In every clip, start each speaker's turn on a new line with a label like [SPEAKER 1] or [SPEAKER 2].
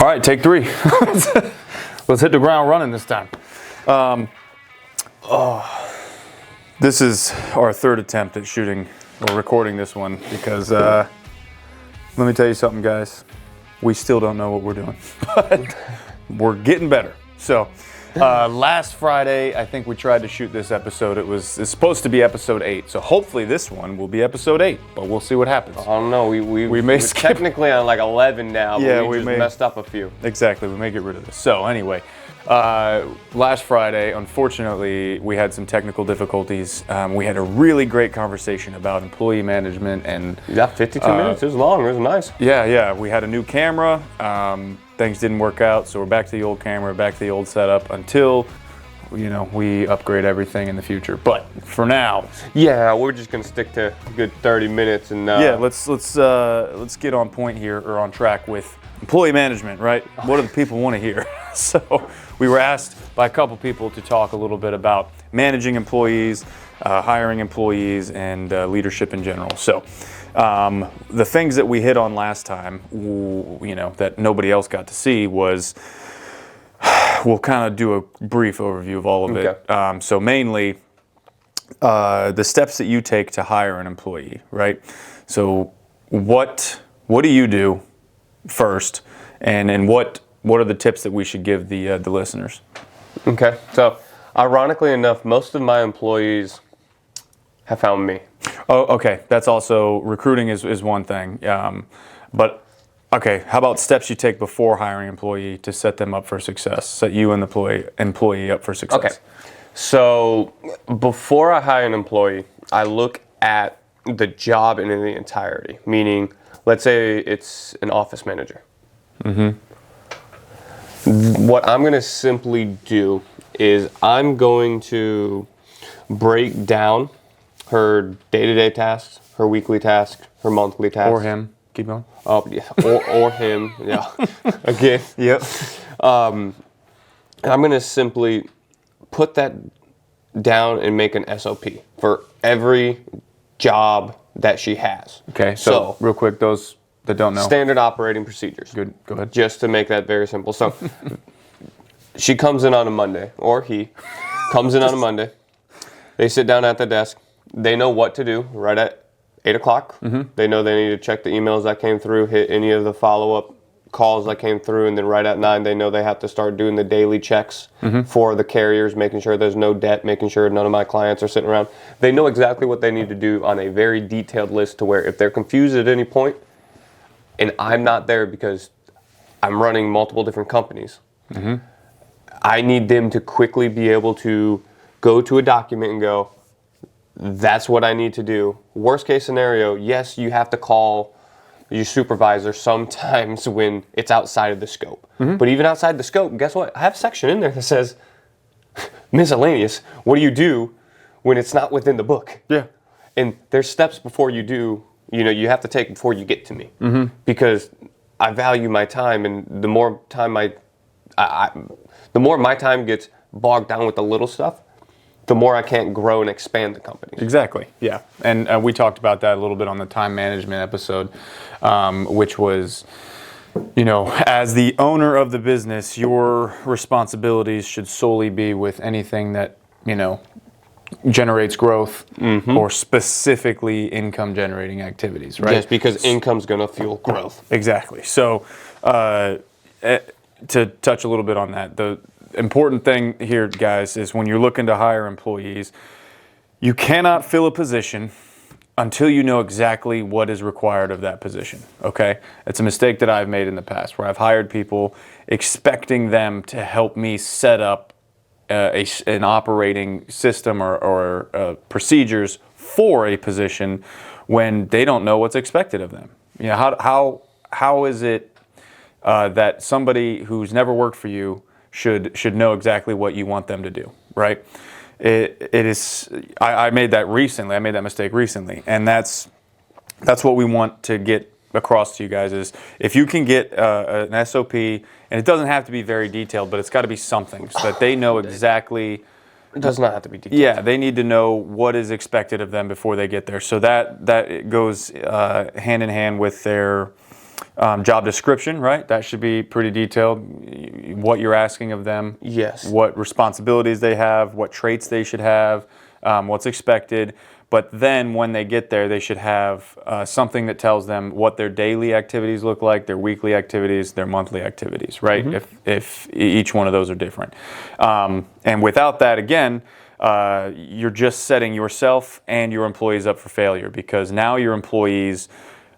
[SPEAKER 1] All right, take 3. Let's hit the ground running this time. This is our 3rd attempt at shooting or recording this one because let me tell you something, guys. We still don't know what we're doing, but we're getting better. So last Friday, I think we tried to shoot this episode. It's supposed to be episode 8, so hopefully this one will be episode 8, but we'll see what happens.
[SPEAKER 2] I don't know. We're technically on like 11 now, but we just messed up a few.
[SPEAKER 1] Exactly. We may get rid of this. So anyway, last Friday, unfortunately, we had some technical difficulties. We had a really great conversation about employee management and...
[SPEAKER 2] Yeah, 52 minutes. It was long. It was nice.
[SPEAKER 1] Yeah. We had a new camera. Things didn't work out, so we're back to the old camera, back to the old setup until, we upgrade everything in the future. But for now...
[SPEAKER 2] Yeah, we're just going to stick to a good 30 minutes and...
[SPEAKER 1] Yeah, let's get on point here, or on track with employee management, right? What do the people want to hear? So we were asked by a couple people to talk a little bit about managing employees, hiring employees, and leadership in general. So the things that we hit on last time, that nobody else got to see was, we'll kind of do a brief overview of all of it.
[SPEAKER 2] Okay.
[SPEAKER 1] So mainly the steps that you take to hire an employee, right? So what do you do first, and what are the tips that we should give the listeners? Okay.
[SPEAKER 2] So, ironically enough, most of my employees have found me.
[SPEAKER 1] Oh, okay. That's also, recruiting is one thing. But, okay, how about steps you take before hiring an employee to set them up for success, set you and the employee up for success?
[SPEAKER 2] Okay. So, before I hire an employee, I look at the job in the entirety, meaning, let's say it's an office manager. Mm-hmm. What I'm going to simply do is I'm going to break down her day-to-day tasks, her weekly tasks, her monthly tasks.
[SPEAKER 1] Or him. Keep going.
[SPEAKER 2] Oh, yeah. Or him. Yeah. Again.
[SPEAKER 1] Yep.
[SPEAKER 2] I'm going to simply put that down and make an SOP for every job that she has.
[SPEAKER 1] Okay. So real quick, those that don't know.
[SPEAKER 2] Standard operating procedures.
[SPEAKER 1] Good. Go ahead.
[SPEAKER 2] Just to make that very simple. So she comes in on a Monday, or he comes in on a Monday. They sit down at the desk. They know what to do right at 8 o'clock. Mm-hmm. They know they need to check the emails that came through, hit any of the follow-up calls that came through, and then right at 9, they know they have to start doing the daily checks for the carriers, making sure there's no debt, making sure none of my clients are sitting around. They know exactly what they need to do on a very detailed list, to where if they're confused at any point, and I'm not there because I'm running multiple different companies, I need them to quickly be able to go to a document and go, that's what I need to do. Worst case scenario, yes, you have to call your supervisor sometimes when it's outside of the scope. But even outside the scope, guess what? I have a section in there that says, miscellaneous, what do you do when it's not within the book?
[SPEAKER 1] Yeah.
[SPEAKER 2] And there's steps before you do, you have to take before you get to me. Because I value my time, and the more time the more my time gets bogged down with the little stuff, the more I can't grow and expand the company.
[SPEAKER 1] Exactly, yeah. And we talked about that a little bit on the time management episode, which was, as the owner of the business, your responsibilities should solely be with anything that, generates growth or specifically income generating activities, right?
[SPEAKER 2] Yes, because income's going to fuel growth.
[SPEAKER 1] Exactly. So to touch a little bit on that, the important thing here, guys, is when you're looking to hire employees, you cannot fill a position until you know exactly what is required of that position, okay? It's a mistake that I've made in the past, where I've hired people expecting them to help me set up an operating system or procedures for a position when they don't know what's expected of them. How is it that somebody who's never worked for you should know exactly what you want them to do, right? It is. I made that recently. I made that mistake recently, and that's what we want to get across to you guys. Is if you can get an SOP, and it doesn't have to be very detailed, but it's got to be something so that they know exactly.
[SPEAKER 2] It does not have to be detailed.
[SPEAKER 1] Yeah, they need to know what is expected of them before they get there. So that goes hand in hand with their Job description, right? That should be pretty detailed. What you're asking of them.
[SPEAKER 2] Yes.
[SPEAKER 1] What responsibilities they have, what traits they should have, what's expected. But then when they get there, they should have something that tells them what their daily activities look like, their weekly activities, their monthly activities, right? If each one of those are different. And without that, again, you're just setting yourself and your employees up for failure, because now your employees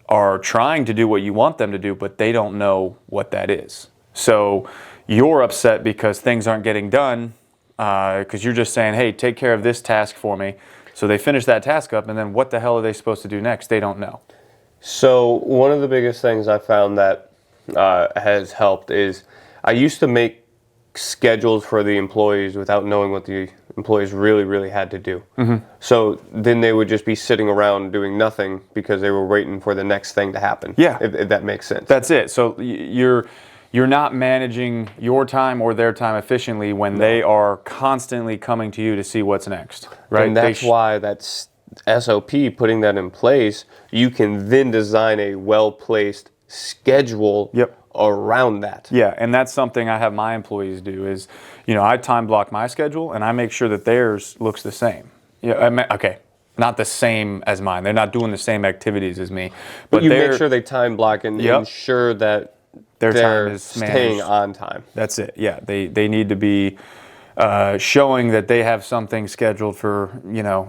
[SPEAKER 1] are trying to do what you want them to do, but they don't know what that is. So you're upset because things aren't getting done, because you're just saying, hey, take care of this task for me. So they finish that task up, and then what the hell are they supposed to do next? They don't know.
[SPEAKER 2] So one of the biggest things I found that has helped is I used to make schedules for the employees without knowing what the employees really had to do. So then they would just be sitting around doing nothing because they were waiting for the next thing to happen.
[SPEAKER 1] Yeah.
[SPEAKER 2] If that makes sense.
[SPEAKER 1] That's it. So you're not managing your time or their time efficiently when they are constantly coming to you to see what's next, right?
[SPEAKER 2] And that's why that's SOP, putting that in place, you can then design a well-placed schedule around that.
[SPEAKER 1] Yeah, and that's something I have my employees do is, I time block my schedule and I make sure that theirs looks the same. Okay, not the same as mine. They're not doing the same activities as me.
[SPEAKER 2] But you make sure they time block and ensure that
[SPEAKER 1] their
[SPEAKER 2] they're
[SPEAKER 1] time is
[SPEAKER 2] staying
[SPEAKER 1] managed.
[SPEAKER 2] on time.
[SPEAKER 1] That's it. Yeah, they need to be showing that they have something scheduled for,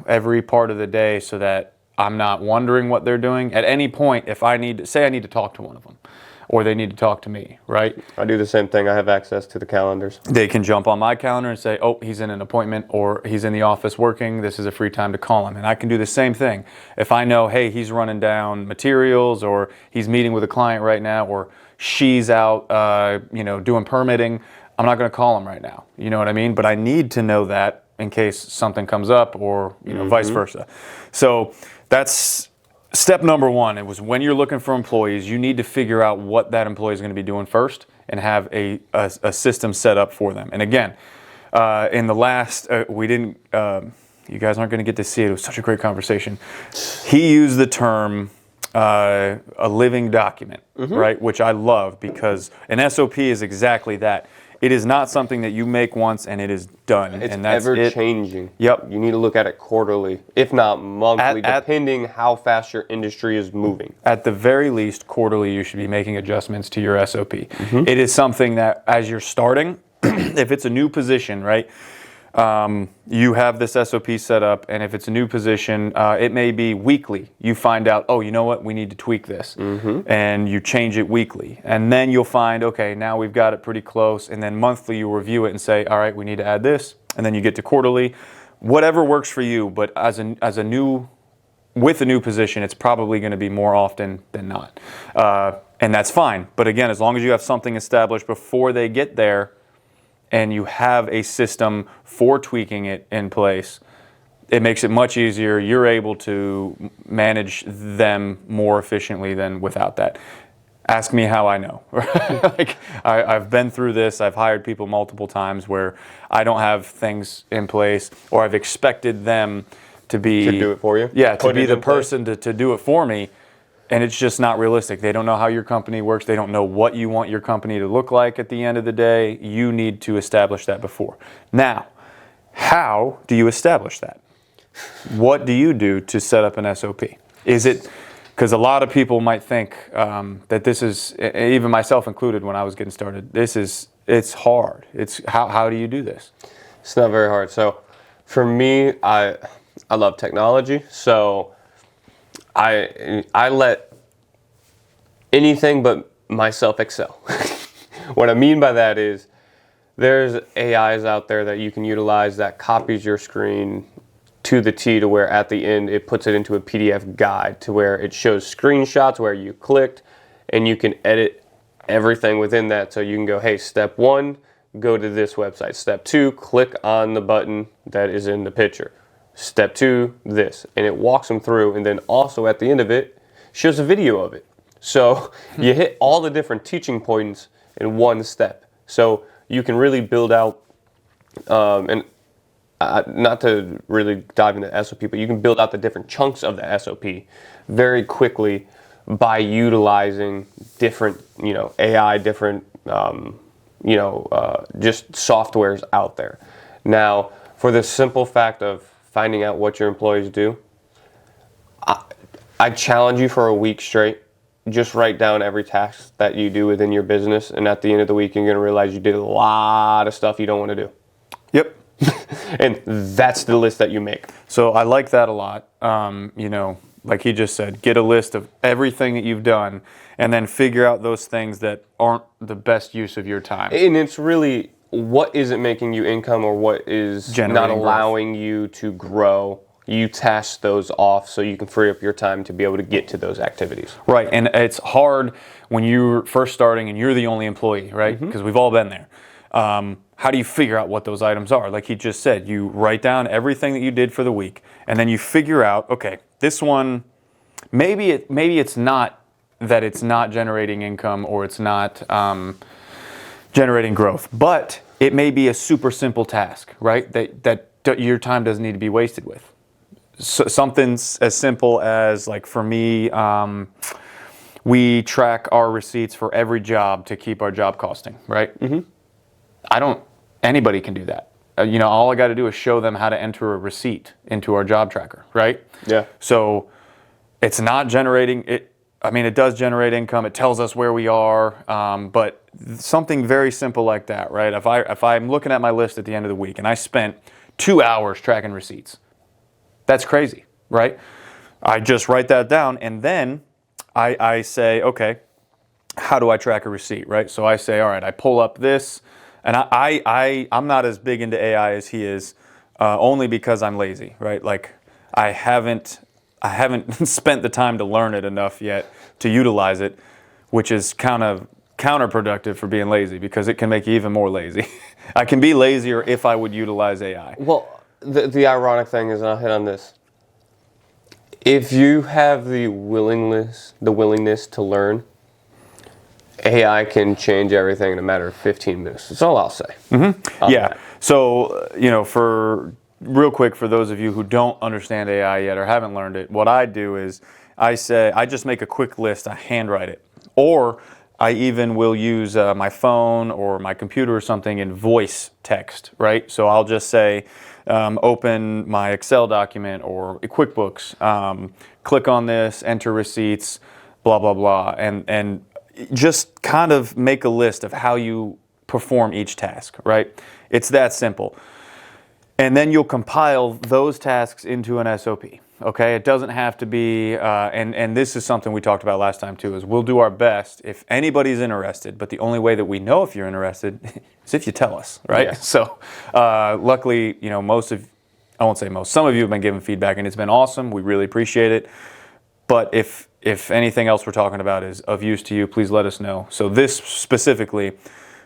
[SPEAKER 1] every part of the day, so that I'm not wondering what they're doing. At any point, if I need to talk to one of them, or they need to talk to me, right?
[SPEAKER 2] I do the same thing. I have access to the calendars.
[SPEAKER 1] They can jump on my calendar and say, oh, he's in an appointment, or he's in the office working. This is a free time to call him. And I can do the same thing. If I know, hey, he's running down materials, or he's meeting with a client right now, or she's out, doing permitting, I'm not going to call him right now. You know what I mean? But I need to know that in case something comes up, or vice versa. So that's step number one. It was, when you're looking for employees, you need to figure out what that employee is going to be doing first, and have a system set up for them. And again, in the last, we didn't, you guys aren't going to get to see it. It was such a great conversation. He used the term a living document, right? Which I love, because an SOP is exactly that. It is not something that you make once and it is done.
[SPEAKER 2] It's
[SPEAKER 1] and that's
[SPEAKER 2] ever changing.
[SPEAKER 1] Yep.
[SPEAKER 2] You need to look at it quarterly, if not monthly, depending how fast your industry is moving. At
[SPEAKER 1] the very least, quarterly, you should be making adjustments to your SOP. It is something that, as you're starting, if it's a new position, right, you have this SOP set up, and if it's a new position, it may be weekly. You find out, oh, you know what, we need to tweak this, and you change it weekly. And then you'll find, okay, now we've got it pretty close, and then monthly you review it and say, all right, we need to add this, and then you get to quarterly. Whatever works for you, but with a new position, it's probably going to be more often than not. And that's fine. But again, as long as you have something established before they get there, and you have a system for tweaking it in place, it makes it much easier. You're able to manage them more efficiently than without that. Ask me how I know. Like, I've been through this. I've hired people multiple times where I don't have things in place, or I've expected them to
[SPEAKER 2] do it for you?
[SPEAKER 1] Yeah, to be the person to do it for me. And it's just not realistic. They don't know how your company works. They don't know what you want your company to look like at the end of the day. You need to establish that before. Now, how do you establish that? What do you do to set up an SOP? Is it, because a lot of people might think that this is, even myself included when I was getting started, it's hard. It's how do you do this?
[SPEAKER 2] It's not very hard. So for me, I love technology. So I let anything but myself excel. What I mean by that is, there's AIs out there that you can utilize that copies your screen to the T, to where at the end it puts it into a PDF guide, to where it shows screenshots where you clicked, and you can edit everything within that. So you can go, hey, step 1, go to this website. Step 2, click on the button that is in the picture. Step 2, this. And it walks them through, and then also at the end of it, shows a video of it. So you hit all the different teaching points in one step. So you can really build out, not to really dive into SOP, but you can build out the different chunks of the SOP very quickly by utilizing different, AI, different, just softwares out there. Now, for the simple fact of finding out what your employees do, I challenge you for a week straight. Just write down every task that you do within your business, and at the end of the week, you're going to realize you did a lot of stuff you don't want to do.
[SPEAKER 1] Yep.
[SPEAKER 2] And that's the list that you make.
[SPEAKER 1] So I like that a lot. Like he just said, get a list of everything that you've done and then figure out those things that aren't the best use of your time.
[SPEAKER 2] And it's really what isn't making you income or what is not allowing you to grow. You task those off so you can free up your time to be able to get to those activities.
[SPEAKER 1] Right, and it's hard when you're first starting and you're the only employee, right? Because we've all been there. How do you figure out what those items are? Like he just said, you write down everything that you did for the week, and then you figure out, okay, this one, maybe it's not that it's not generating income or it's not generating growth, but it may be a super simple task, right? That your time doesn't need to be wasted with. So something as simple as, like for me, we track our receipts for every job to keep our job costing, right? Anybody can do that. All I got to do is show them how to enter a receipt into our job tracker, right?
[SPEAKER 2] Yeah.
[SPEAKER 1] So it's not generating it. I mean, it does generate income. It tells us where we are, but something very simple like that, right? If I'm looking at my list at the end of the week and I spent 2 hours tracking receipts, that's crazy, right? I just write that down, and then I say, okay, how do I track a receipt, right? So I say, all right, I pull up this, and I'm not as big into AI as he is, only because I'm lazy, right? Like I haven't spent the time to learn it enough yet to utilize it, which is kind of counterproductive for being lazy because it can make you even more lazy. I can be lazier if I would utilize AI.
[SPEAKER 2] Well, the ironic thing is, and I'll hit on this, if you have the willingness to learn, AI can change everything in a matter of 15 minutes. That's all I'll say.
[SPEAKER 1] Yeah. So, for real quick, for those of you who don't understand AI yet or haven't learned it, what I do is I just make a quick list, I handwrite it. Or I even will use my phone or my computer or something in voice text, right? So I'll just say, open my Excel document or QuickBooks, click on this, enter receipts, blah, blah, blah, and just kind of make a list of how you perform each task, right? It's that simple. And then you'll compile those tasks into an SOP, okay? It doesn't have to be, and this is something we talked about last time too, is we'll do our best if anybody's interested, but the only way that we know if you're interested is if you tell us, right?
[SPEAKER 2] Yeah.
[SPEAKER 1] So luckily, some of you have been giving feedback and it's been awesome. We really appreciate it. But if anything else we're talking about is of use to you, please let us know. So this specifically,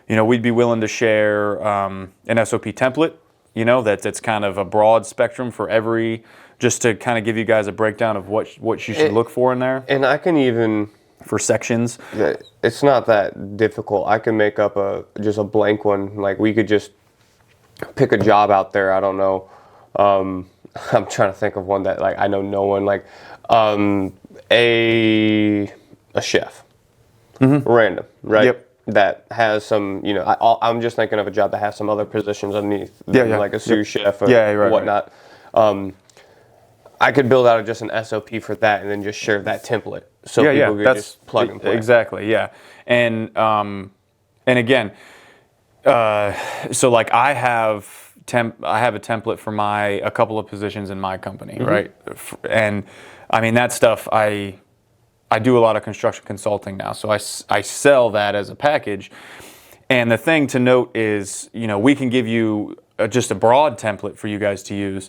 [SPEAKER 1] we'd be willing to share an SOP template, that's kind of a broad spectrum for just to kind of give you guys a breakdown of what you should look for in there.
[SPEAKER 2] And I can even,
[SPEAKER 1] for sections.
[SPEAKER 2] it's not that difficult. I can make up just a blank one. Like we could just pick a job out there. I don't know. I'm trying to think of one that I know no one, a chef, random, right?
[SPEAKER 1] Yep.
[SPEAKER 2] That has some, I'm just thinking of a job that has some other positions underneath, like a sous chef or whatnot. Right. I could build out just an SOP for that and then just share that template so people could just plug and play.
[SPEAKER 1] Exactly, yeah. And again, so I have a template for a couple of positions in my company, right? And I mean that stuff I do a lot of construction consulting now, so I sell that as a package. And the thing to note is, we can give you just a broad template for you guys to use.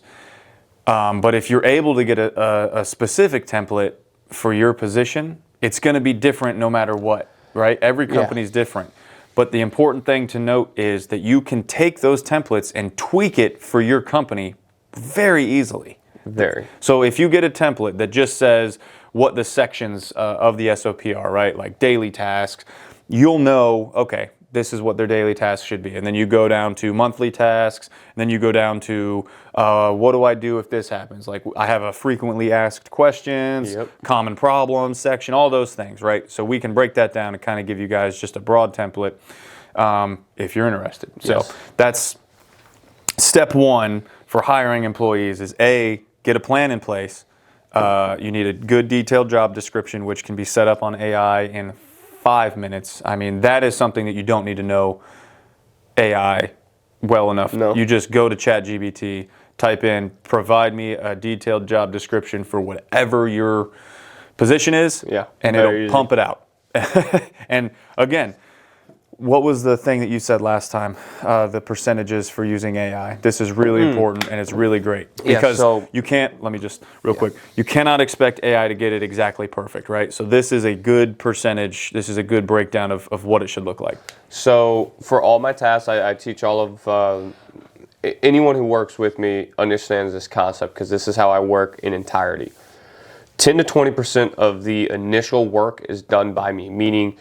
[SPEAKER 1] But if you're able to get a specific template for your position, it's going to be different no matter what, right? Every company's different. But the important thing to note is that you can take those templates and tweak it for your company very easily.
[SPEAKER 2] Very.
[SPEAKER 1] So if you get a template that just says what the sections of the SOP are, right? Like daily tasks, you'll know, okay, this is what their daily tasks should be. And then you go down to monthly tasks, and then you go down to what do I do if this happens? Like I have a frequently asked questions, common problems section, all those things, right? So we can break that down and kind of give you guys just a broad template if you're interested. So that's step one for hiring employees is A, get a plan in place. You need a good detailed job description, which can be set up on AI in 5 minutes. I mean, that is something that you don't need to know AI well enough.
[SPEAKER 2] No.
[SPEAKER 1] You just go to ChatGPT, type in, provide me a detailed job description for whatever your position is, and it'll pump it out. And again, what was the thing that you said last time? The percentages for using AI. This is really important and it's really great because you can't, let me just real quick, you cannot expect AI to get it exactly perfect, right? So this is a good percentage, this is a good breakdown of what it should look like.
[SPEAKER 2] So for all my tasks, I teach all of, anyone who works with me understands this concept because this is how I work in entirety. 10 to 20% of the initial work is done by me, meaning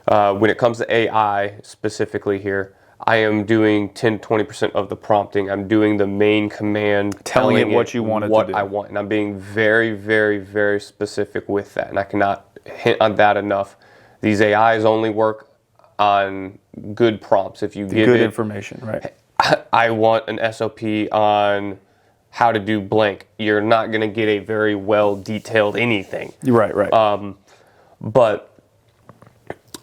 [SPEAKER 2] when it comes to AI specifically here, I am doing 10 to 20% of the prompting. I'm doing the main command,
[SPEAKER 1] telling it what you want it to do.
[SPEAKER 2] What I want, and I'm being very, very, very specific with that, and I cannot hint on that enough. These AIs only work on good prompts. If you give
[SPEAKER 1] good
[SPEAKER 2] it
[SPEAKER 1] information, right?
[SPEAKER 2] I want an SOP on how to do blank. You're not going to get a very well detailed anything.
[SPEAKER 1] Right.
[SPEAKER 2] But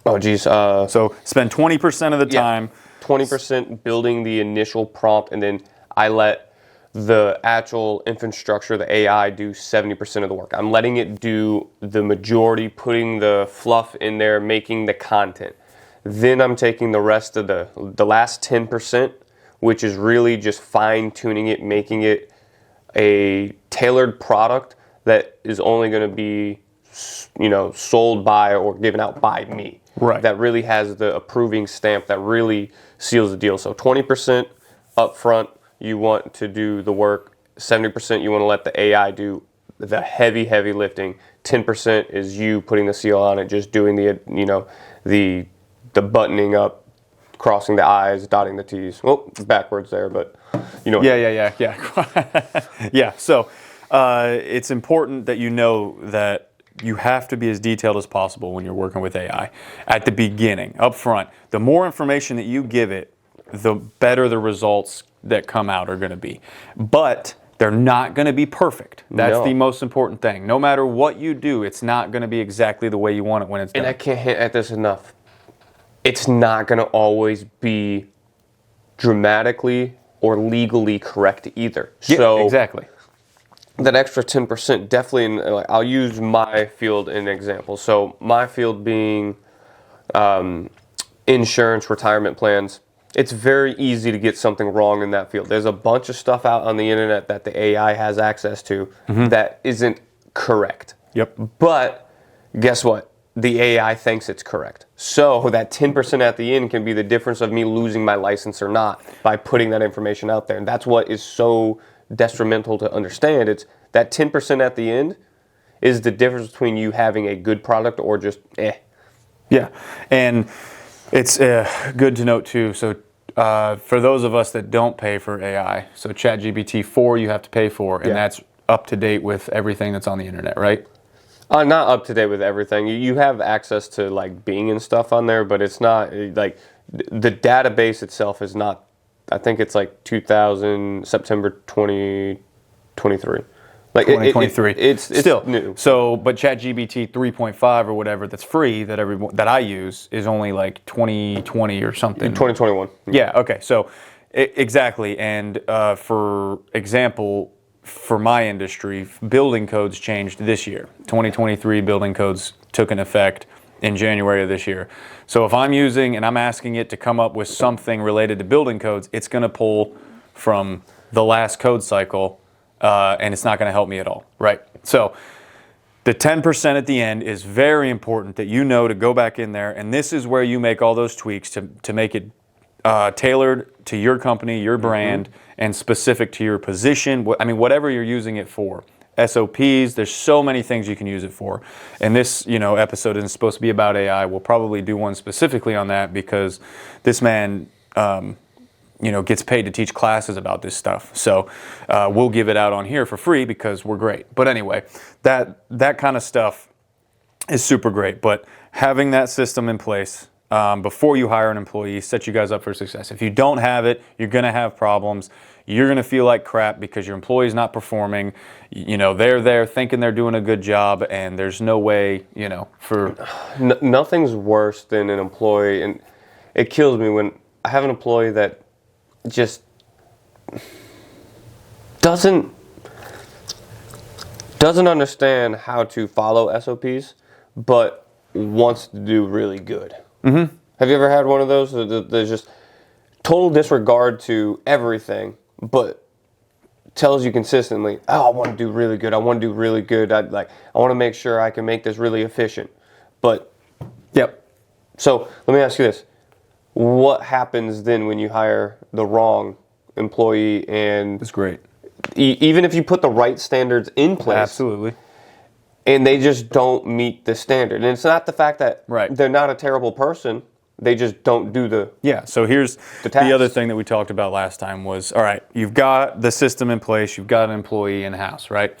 [SPEAKER 2] oh geez.
[SPEAKER 1] So spend 20% of the time.
[SPEAKER 2] 20% building the initial prompt, and then I let the actual infrastructure, the AI, do 70% of the work. I'm letting it do the majority, putting the fluff in there, making the content. Then I'm taking the rest of the last 10%, which is really just fine-tuning it, making it a tailored product that is only going to be, sold by or given out by me.
[SPEAKER 1] Right.
[SPEAKER 2] That really has the approving stamp that really seals the deal. So 20% up front, you want to do the work. 70% you want to let the AI do the heavy lifting. 10% is you putting the seal on it, just doing the buttoning up, crossing the I's, dotting the T's. Well, backwards there, but
[SPEAKER 1] Yeah. Yeah. So it's important that you know that you have to be as detailed as possible when you're working with AI. At the beginning, up front, the more information that you give it, the better the results that come out are going to be. But they're not going to be perfect. That's the most important thing. No matter what you do, it's not going to be exactly the way you want it when it's done.
[SPEAKER 2] And I can't hint at this enough. It's not going to always be dramatically or legally correct either.
[SPEAKER 1] Yeah, exactly.
[SPEAKER 2] That extra 10% definitely, I'll use my field as an example. So my field being insurance, retirement plans, it's very easy to get something wrong in that field. There's a bunch of stuff out on the internet that the AI has access to that isn't correct.
[SPEAKER 1] Yep.
[SPEAKER 2] But guess what? The AI thinks it's correct. So that 10% at the end can be the difference of me losing my license or not by putting that information out there. And that's what is so detrimental to understand. It's that 10% at the end is the difference between you having a good product or just
[SPEAKER 1] Yeah, and it's good to note too. So for those of us that don't pay for AI, so ChatGPT 4 you have to pay for, and that's up to date with everything that's on the internet, right?
[SPEAKER 2] Not up to date with everything. You have access to like Bing and stuff on there, but it's not like the database itself is not. I think it's like September 2023. Like
[SPEAKER 1] 2023.
[SPEAKER 2] It's
[SPEAKER 1] still
[SPEAKER 2] new.
[SPEAKER 1] So, but ChatGPT 3.5 or whatever that's free that I use is only like 2020 or something.
[SPEAKER 2] 2021.
[SPEAKER 1] Yeah. Okay. So, exactly. And for example, for my industry, building codes changed this year. 2023 building codes took an effect in January of this year. So if I'm using and I'm asking it to come up with something related to building codes, it's going to pull from the last code cycle, and it's not going to help me at all, right? So the 10% at the end is very important that you know to go back in there, and this is where you make all those tweaks to make it tailored to your company, your brand, and specific to your position. I mean, whatever you're using it for. SOPs. There's so many things you can use it for. And this, episode isn't supposed to be about AI. We'll probably do one specifically on that because this man, gets paid to teach classes about this stuff. So we'll give it out on here for free because we're great. But anyway, that kind of stuff is super great. But having that system in place before you hire an employee sets you guys up for success. If you don't have it, you're going to have problems. You're going to feel like crap because your employee's not performing. They're there thinking they're doing a good job, and there's no way, for...
[SPEAKER 2] Nothing's worse than an employee, and it kills me when I have an employee that just doesn't understand how to follow SOPs, but wants to do really good. Mm-hmm. Have you ever had one of those? There's just total disregard to everything, but tells you consistently, "Oh, I want to do really good. I want to do really good. I want to make sure I can make this really efficient." But
[SPEAKER 1] yep.
[SPEAKER 2] So let me ask you this: what happens then when you hire the wrong employee? And
[SPEAKER 1] it's great.
[SPEAKER 2] Even if you put the right standards in place,
[SPEAKER 1] absolutely,
[SPEAKER 2] and they just don't meet the standard. And it's not the fact that they're not a terrible person. They just don't do the
[SPEAKER 1] So here's the other thing that we talked about last time was, all right, you've got the system in place. You've got an employee in-house, right?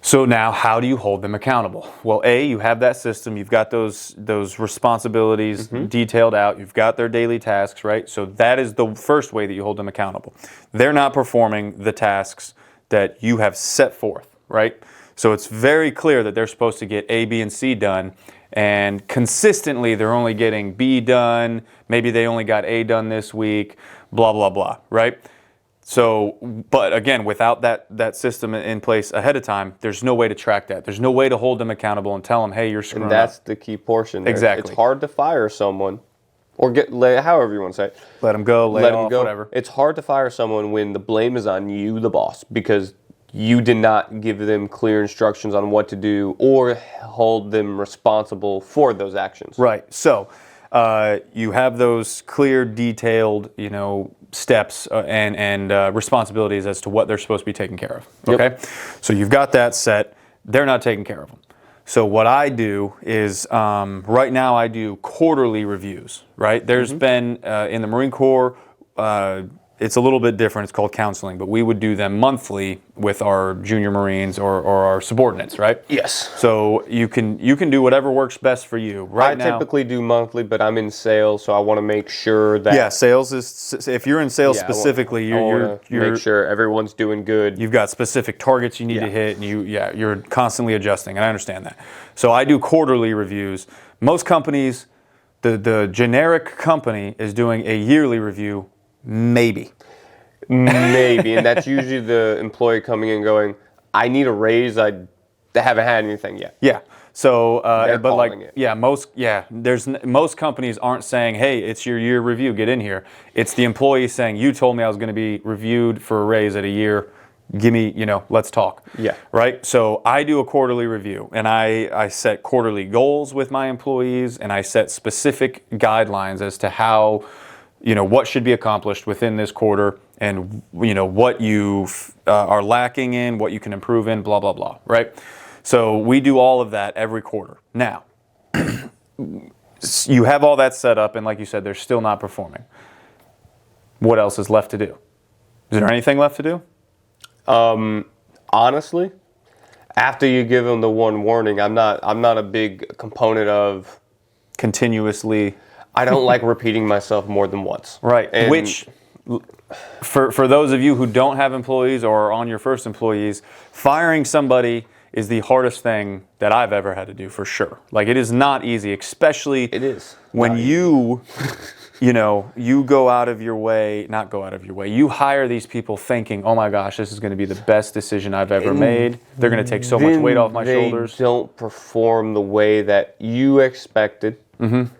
[SPEAKER 1] So now how do you hold them accountable? Well, you have that system. You've got those responsibilities detailed out. You've got their daily tasks, right? So that is the first way that you hold them accountable. They're not performing the tasks that you have set forth, right? So it's very clear that they're supposed to get A, B, and C done, and consistently they're only getting B done. Maybe they only got A done this week, blah, blah, blah, right? So, but again, without that system in place ahead of time, there's no way to track that. There's no way to hold them accountable and tell them, hey, you're screwing up.
[SPEAKER 2] And that's the key portion there.
[SPEAKER 1] Exactly.
[SPEAKER 2] It's hard to fire someone, or however you want to say it.
[SPEAKER 1] Let them go, lay off, whatever.
[SPEAKER 2] It's hard to fire someone when the blame is on you, the boss, because you did not give them clear instructions on what to do or hold them responsible for those actions.
[SPEAKER 1] Right. So you have those clear, detailed, steps and responsibilities as to what they're supposed to be taking care of. Okay. Yep. So you've got that set. They're not taking care of them. So what I do is right now I do quarterly reviews. Right. There's been in the Marine Corps. It's a little bit different. It's called counseling, but we would do them monthly with our junior Marines or our subordinates, right?
[SPEAKER 2] Yes.
[SPEAKER 1] So you can do whatever works best for you. Right now,
[SPEAKER 2] I typically do monthly, but I'm in sales, so I want to make sure that
[SPEAKER 1] sales is if you're in sales specifically, you're
[SPEAKER 2] make sure everyone's doing good.
[SPEAKER 1] You've got specific targets you need to hit, and you're constantly adjusting, and I understand that. So I do quarterly reviews. Most companies, the generic company is doing a yearly review. Maybe,
[SPEAKER 2] and that's usually the employee coming in going, I need a raise. I haven't had anything yet.
[SPEAKER 1] Yeah. So, but like,
[SPEAKER 2] it.
[SPEAKER 1] most companies aren't saying, hey, it's your year review, get in here. It's the employee saying, you told me I was going to be reviewed for a raise at a year. Give me, let's talk.
[SPEAKER 2] Yeah.
[SPEAKER 1] Right. So I do a quarterly review, and I set quarterly goals with my employees, and I set specific guidelines as to how, what should be accomplished within this quarter, and what you are lacking in, what you can improve in, blah, blah, blah, right? So we do all of that every quarter. Now, you have all that set up, and like you said, they're still not performing. What else is left to do? Is there anything left to do?
[SPEAKER 2] Honestly, after you give them the one warning, I'm not a big component of
[SPEAKER 1] continuously.
[SPEAKER 2] I don't like repeating myself more than once.
[SPEAKER 1] Right. And which, for those of you who don't have employees or are on your first employees, firing somebody is the hardest thing that I've ever had to do, for sure. Like, it is not easy, especially when you go out of your way, you hire these people thinking, oh my gosh, this is going to be the best decision I've ever made. They're going to take so much weight off my shoulders.
[SPEAKER 2] They don't perform the way that you expected. Mm-hmm.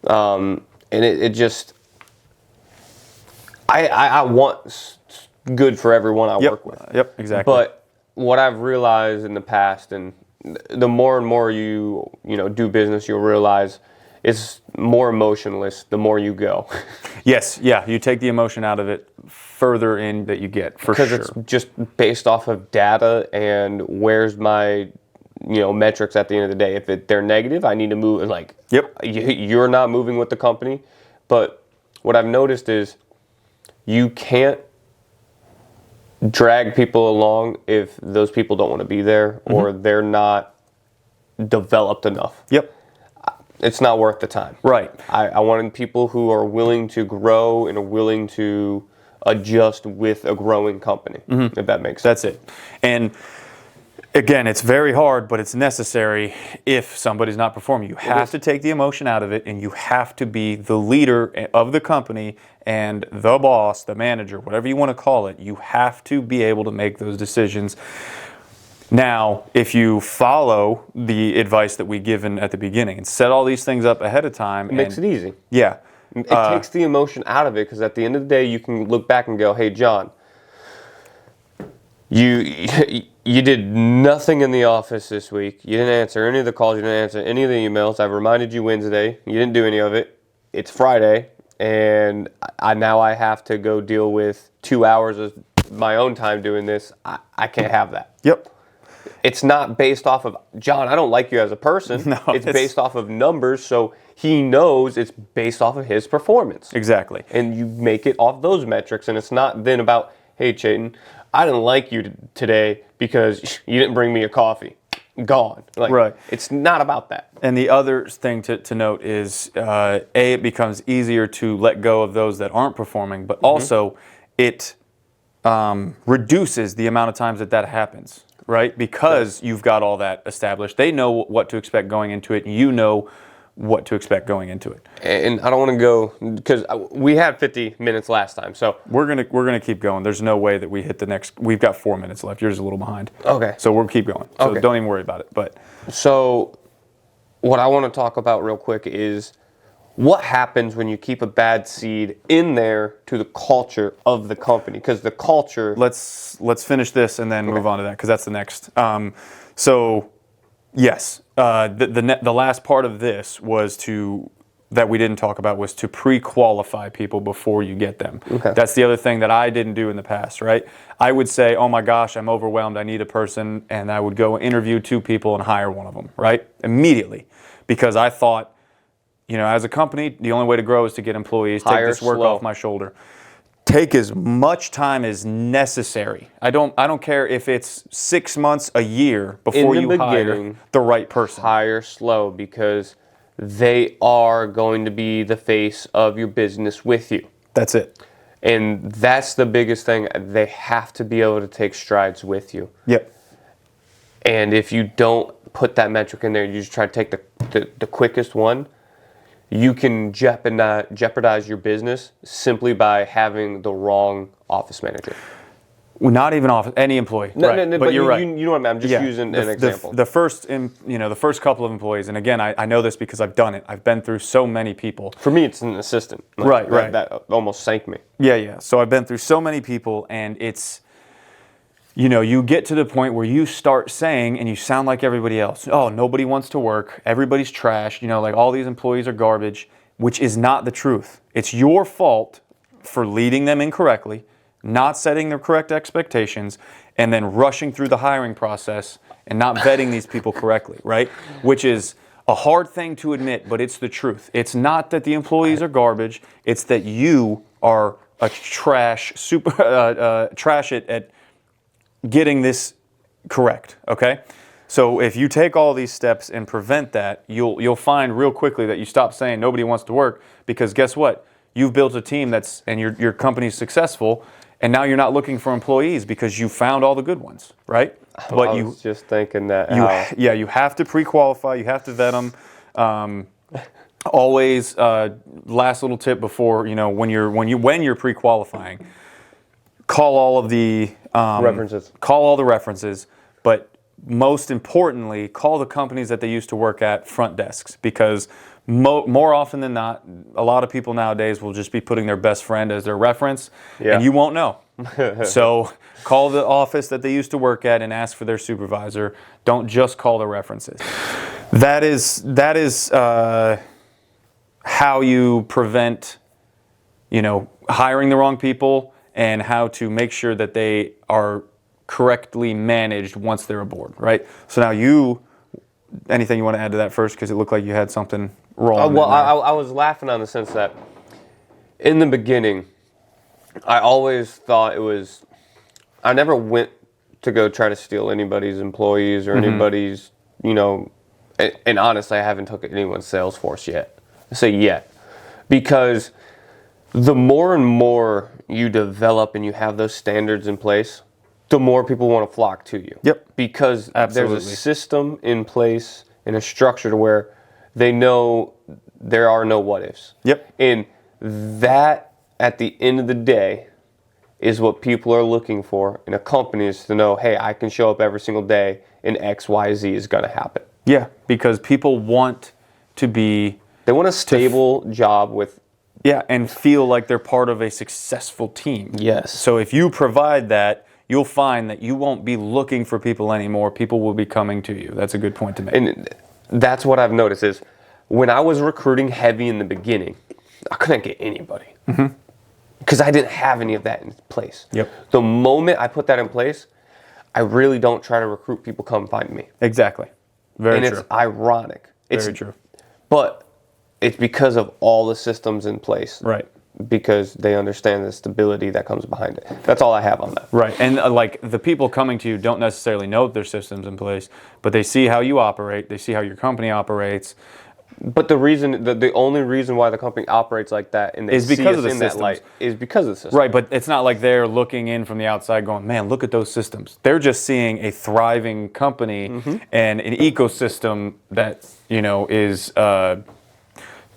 [SPEAKER 2] And it just, I want good for everyone I work with.
[SPEAKER 1] Yep, exactly.
[SPEAKER 2] But what I've realized in the past, and the more and more you do business, you'll realize is more emotionless the more you go.
[SPEAKER 1] Yes, yeah, you take the emotion out of it further in that you get, for sure.
[SPEAKER 2] Because it's just based off of data and where's my, metrics at the end of the day. If they're negative, I need to move. Like,
[SPEAKER 1] Yep.
[SPEAKER 2] You're not moving with the company. But what I've noticed is you can't drag people along if those people don't want to be there or they're not developed enough.
[SPEAKER 1] Yep.
[SPEAKER 2] It's not worth the time.
[SPEAKER 1] Right.
[SPEAKER 2] I wanted people who are willing to grow and are willing to adjust with a growing company, if that makes sense.
[SPEAKER 1] That's it. And again, it's very hard, but it's necessary if somebody's not performing. You have to take the emotion out of it, and you have to be the leader of the company and the boss, the manager, whatever you want to call it. You have to be able to make those decisions. Now, if you follow the advice that we given at the beginning and set all these things up ahead of time,
[SPEAKER 2] It makes it easy.
[SPEAKER 1] Yeah.
[SPEAKER 2] It takes the emotion out of it, because at the end of the day, you can look back and go, hey, John, you did nothing in the office this week. You didn't answer any of the calls. You didn't answer any of the emails. I've reminded you Wednesday. You didn't do any of it. It's Friday, and now I have to go deal with 2 hours of my own time doing this. I can't have that.
[SPEAKER 1] Yep.
[SPEAKER 2] It's not based off of, John, I don't like you as a person.
[SPEAKER 1] No,
[SPEAKER 2] it's based off of numbers, so he knows it's based off of his performance.
[SPEAKER 1] Exactly.
[SPEAKER 2] And you make it off those metrics, and it's not then about, hey, Chayton, I didn't like you today because you didn't bring me a coffee. Gone. Like,
[SPEAKER 1] right.
[SPEAKER 2] It's not about that.
[SPEAKER 1] And the other thing to note is, it becomes easier to let go of those that aren't performing, but also it reduces the amount of times that happens, right? Because you've got all that established. They know what to expect going into it, and you know what to expect going into it.
[SPEAKER 2] And I don't want to go, because we had 50 minutes last time, so
[SPEAKER 1] we're gonna keep going. There's no way that we hit the next. We've got 4 minutes left. Yours is a little behind.
[SPEAKER 2] Okay.
[SPEAKER 1] So we'll keep going. So
[SPEAKER 2] Okay.
[SPEAKER 1] don't even worry about it. But
[SPEAKER 2] so what I want to talk about real quick is what happens when you keep a bad seed in there to the culture of the company, because the culture.
[SPEAKER 1] let's finish this and then move on to that, because that's the next. So yes, the last part of this was that we didn't talk about was to pre-qualify people before you get them.
[SPEAKER 2] Okay.
[SPEAKER 1] That's the other thing that I didn't do in the past, right? I would say, oh my gosh, I'm overwhelmed, I need a person, and I would go interview 2 people and hire one of them, right? Immediately, because I thought, as a company, the only way to grow is to get employees,
[SPEAKER 2] Hire
[SPEAKER 1] take this work
[SPEAKER 2] slow.
[SPEAKER 1] off my shoulder. Take as much time as necessary. I don't care if it's 6 months, a year before you hire the right person.
[SPEAKER 2] Hire slow, because they are going to be the face of your business with you.
[SPEAKER 1] That's it.
[SPEAKER 2] And that's the biggest thing. They have to be able to take strides with you.
[SPEAKER 1] Yep.
[SPEAKER 2] And if you don't put that metric in there, you just try to take the quickest one, you can jeopardize your business simply by having the wrong office manager.
[SPEAKER 1] Well, not even any employee.
[SPEAKER 2] No,
[SPEAKER 1] right.
[SPEAKER 2] no,
[SPEAKER 1] but you're right.
[SPEAKER 2] You know what I mean. I'm just using an example.
[SPEAKER 1] The first couple of employees, and again, I know this because I've done it. I've been through so many people.
[SPEAKER 2] For me, it's an assistant.
[SPEAKER 1] Right.
[SPEAKER 2] That almost sank me.
[SPEAKER 1] Yeah. So I've been through so many people, and it's, you get to the point where you start saying, and you sound like everybody else, oh, nobody wants to work, everybody's trash, like all these employees are garbage, which is not the truth. It's your fault for leading them incorrectly, not setting the correct expectations, and then rushing through the hiring process and not vetting these people correctly, right? Which is a hard thing to admit, but it's the truth. It's not that the employees are garbage, it's that you are a trash at getting this correct, okay? So if you take all these steps and prevent that, you'll find real quickly that you stop saying nobody wants to work, because guess what? You've built a team and your company's successful, and now you're not looking for employees because you found all the good ones, right?
[SPEAKER 2] But I was just thinking that.
[SPEAKER 1] You have to pre-qualify, you have to vet them. Always, last little tip before, when you're pre-qualifying, call all of the
[SPEAKER 2] references.
[SPEAKER 1] Call all the references, but most importantly, call the companies that they used to work at front desks, because more often than not, a lot of people nowadays will just be putting their best friend as their reference, and you won't know. So call the office that they used to work at and ask for their supervisor. Don't just call the references. That is how you prevent, hiring the wrong people, and how to make sure that they are correctly managed once they're aboard, right? So now anything you want to add to that first? Because it looked like you had something rolling.
[SPEAKER 2] Well, I was laughing on the sense that in the beginning, I always thought I never went to go try to steal anybody's employees or anybody's, and honestly, I haven't took anyone's Salesforce yet. I say yet. Because the more and more you develop and you have those standards in place, the more people want to flock to you.
[SPEAKER 1] Yep.
[SPEAKER 2] Because
[SPEAKER 1] Absolutely.
[SPEAKER 2] there's a system in place and a structure to where they know there are no what ifs.
[SPEAKER 1] Yep.
[SPEAKER 2] And that, at the end of the day, is what people are looking for in a company, is to know, hey, I can show up every single day and X, Y, Z is going to happen.
[SPEAKER 1] Yeah, because people want to be...
[SPEAKER 2] They want a stable job with...
[SPEAKER 1] Yeah, and feel like they're part of a successful team.
[SPEAKER 2] Yes.
[SPEAKER 1] So if you provide that, you'll find that you won't be looking for people anymore. People will be coming to you. That's a good point to make.
[SPEAKER 2] And that's what I've noticed is when I was recruiting heavy in the beginning, I couldn't get anybody. Because I didn't have any of that in place.
[SPEAKER 1] Yep.
[SPEAKER 2] The moment I put that in place, I really don't try to recruit people come find me.
[SPEAKER 1] Exactly. Very
[SPEAKER 2] and
[SPEAKER 1] true.
[SPEAKER 2] It's ironic.
[SPEAKER 1] Very true.
[SPEAKER 2] But it's because of all the systems in place.
[SPEAKER 1] Right.
[SPEAKER 2] Because they understand the stability that comes behind it. That's all I have on that.
[SPEAKER 1] Right. And the people coming to you don't necessarily know their systems in place, but they see how you operate. They see how your company operates.
[SPEAKER 2] But the only reason why the company operates like that and they
[SPEAKER 1] is
[SPEAKER 2] see
[SPEAKER 1] because
[SPEAKER 2] us
[SPEAKER 1] of the
[SPEAKER 2] in that
[SPEAKER 1] systems.
[SPEAKER 2] light is because of the system.
[SPEAKER 1] Right, but it's not like they're looking in from the outside going, man, look at those systems. They're just seeing a thriving company and an ecosystem that, is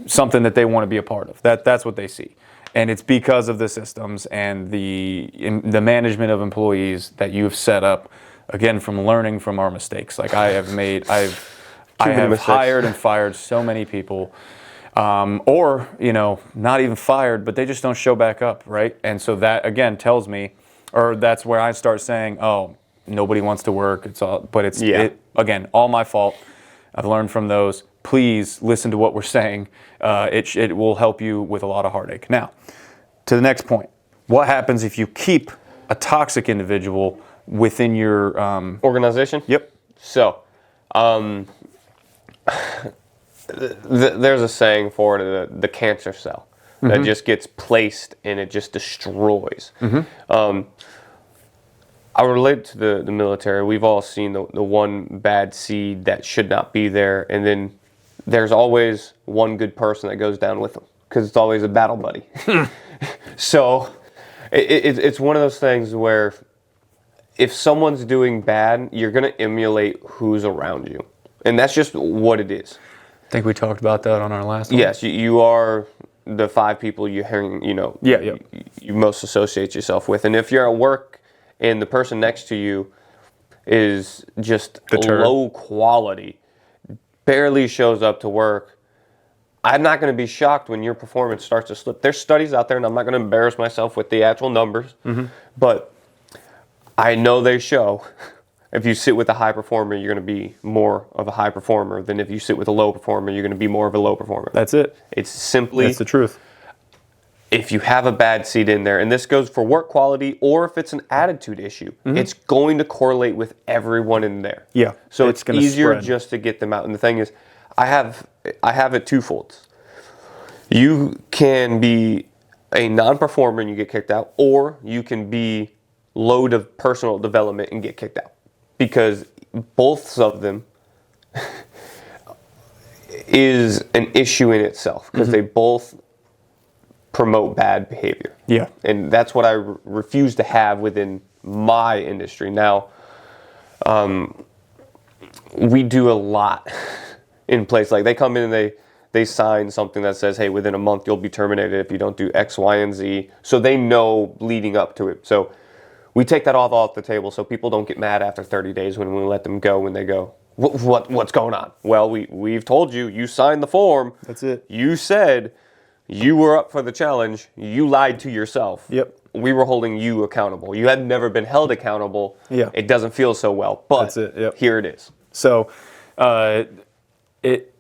[SPEAKER 1] something that they want to be a part of. That's what they see. And it's because of the systems and the management of employees that you've set up, again, from learning from our mistakes. Like I have hired and fired so many people, or not even fired, but they just don't show back up, right? And so that again tells me, or that's where I start saying, oh, nobody wants to work. It's again all my fault. I've learned from those. Please listen to what we're saying. It will help you with a lot of heartache. Now, to the next point, what happens if you keep a toxic individual within your
[SPEAKER 2] organization?
[SPEAKER 1] Yep.
[SPEAKER 2] So. There's a saying for it, the cancer cell that just gets placed and it just destroys. I relate to the military. We've all seen the one bad seed that should not be there, and then there's always one good person that goes down with them because it's always a battle buddy. So it's one of those things where if someone's doing bad, you're going to emulate who's around you. And that's just what it is.
[SPEAKER 1] I think we talked about that on our last one.
[SPEAKER 2] Yes, you are the 5 people you most associate yourself with. And if you're at work and the person next to you is just low quality, barely shows up to work, I'm not going to be shocked when your performance starts to slip. There's studies out there, and I'm not going to embarrass myself with the actual numbers, but I know they show if you sit with a high performer, you're going to be more of a high performer than if you sit with a low performer, you're going to be more of a low performer.
[SPEAKER 1] That's it.
[SPEAKER 2] It's simply...
[SPEAKER 1] That's the truth.
[SPEAKER 2] If you have a bad seed in there, and this goes for work quality or if it's an attitude issue, it's going to correlate with everyone in there.
[SPEAKER 1] Yeah.
[SPEAKER 2] So it's easier just to get them out. And the thing is, I have it twofold. You can be a non-performer and you get kicked out, or you can be low to personal development and get kicked out. Because both of them is an issue in itself, because they both promote bad behavior.
[SPEAKER 1] Yeah.
[SPEAKER 2] And that's what I refuse to have within my industry. Now, we do a lot in place. Like they come in and they sign something that says, hey, within a month you'll be terminated if you don't do X, Y, and Z. So they know leading up to it. So we take that all off the table so people don't get mad after 30 days when we let them go, when they go, what's going on? Well, we've told you, you signed the form.
[SPEAKER 1] That's it.
[SPEAKER 2] You said you were up for the challenge. You lied to yourself.
[SPEAKER 1] Yep.
[SPEAKER 2] We were holding you accountable. You had never been held accountable.
[SPEAKER 1] Yeah.
[SPEAKER 2] It doesn't feel so well, but
[SPEAKER 1] that's it. Yep.
[SPEAKER 2] Here it is.
[SPEAKER 1] So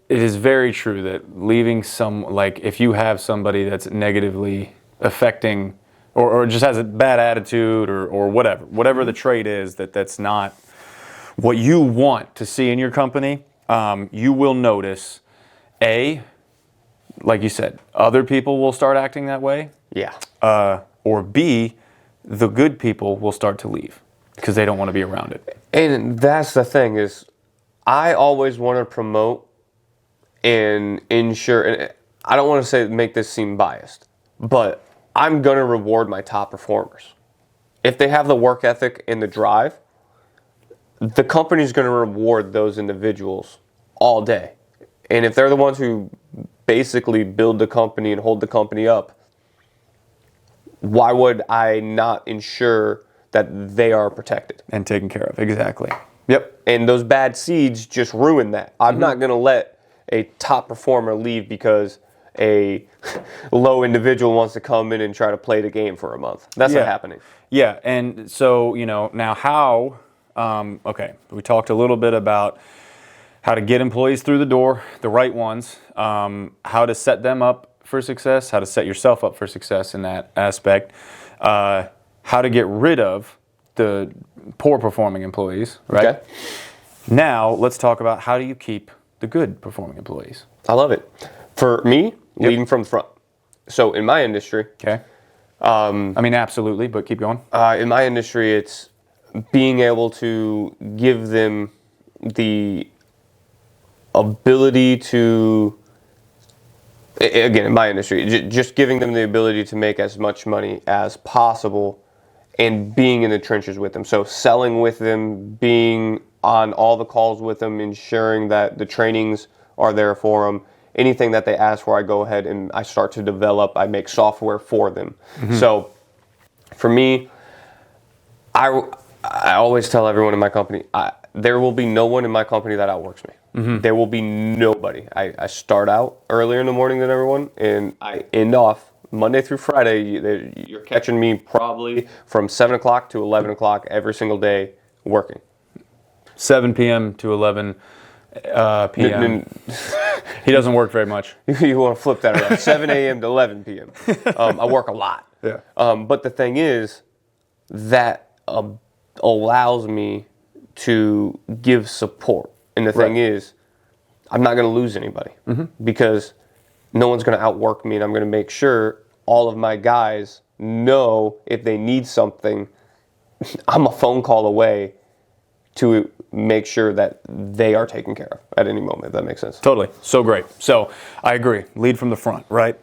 [SPEAKER 1] it is very true that leaving like if you have somebody that's negatively affecting or just has a bad attitude or whatever the trait is that's not what you want to see in your company, you will notice, like you said, other people will start acting that way.
[SPEAKER 2] Yeah.
[SPEAKER 1] Or B, the good people will start to leave because they don't want to be around it.
[SPEAKER 2] And that's the thing is, I always want to promote and ensure, and I don't want to say make this seem biased, but I'm going to reward my top performers. If they have the work ethic and the drive, the company's going to reward those individuals all day. And if they're the ones who basically build the company and hold the company up, why would I not ensure that they are protected
[SPEAKER 1] And taken care of, exactly. Yep.
[SPEAKER 2] And those bad seeds just ruin that. I'm not going to let a top performer leave because a low individual wants to come in and try to play the game for a month. That's not happening.
[SPEAKER 1] Yeah, and so, now how, okay, we talked a little bit about how to get employees through the door, the right ones, how to set them up for success, how to set yourself up for success in that aspect, how to get rid of the poor performing employees, right?
[SPEAKER 2] Okay.
[SPEAKER 1] Now, let's talk about how do you keep the good performing employees.
[SPEAKER 2] I love it. For me, leading from the front. So in my industry,
[SPEAKER 1] Okay. Absolutely, but keep going.
[SPEAKER 2] in my industry, it's being able to give them the ability to, again, in my industry, just giving them the ability to make as much money as possible and being in the trenches with them. So selling with them, being on all the calls with them, ensuring that the trainings are there for them. Anything that they ask for, I go ahead and I start to develop. I make software for them. So for me, I always tell everyone in my company, there will be no one in my company that outworks me. There will be nobody. I start out earlier in the morning than everyone, and I end off Monday through Friday. You're catching me probably from 7 o'clock to 11 o'clock every single day working.
[SPEAKER 1] 7 p.m. to 11 p.m. He doesn't work very much.
[SPEAKER 2] You want to flip that around. 7 a.m. to 11 p.m. I work a lot.
[SPEAKER 1] Yeah.
[SPEAKER 2] But the thing is, that allows me to give support. And the thing is, I'm not going to lose anybody because no one's going to outwork me, and I'm going to make sure all of my guys know if they need something, I'm a phone call away to make sure that they are taken care of at any moment, if that makes sense.
[SPEAKER 1] Totally. So great. So I agree. Lead from the front, right?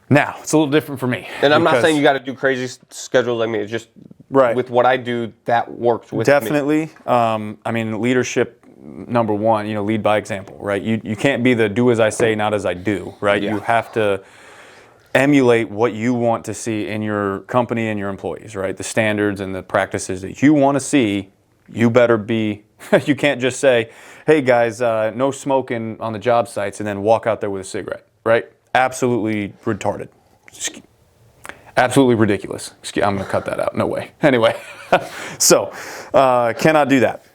[SPEAKER 1] Now, it's a little different for me.
[SPEAKER 2] And I'm not saying you got to do crazy schedules like me. It's just with what I do, that works with me.
[SPEAKER 1] Definitely. Leadership, number one, lead by example, right? You can't be the do as I say, not as I do, right?
[SPEAKER 2] Yeah.
[SPEAKER 1] You have to emulate what you want to see in your company and your employees, right? The standards and the practices that you want to see, you better be, you can't just say, hey guys, no smoking on the job sites and then walk out there with a cigarette, right? Absolutely retarded. Absolutely ridiculous. I'm going to cut that out. No way. Anyway, so cannot do that.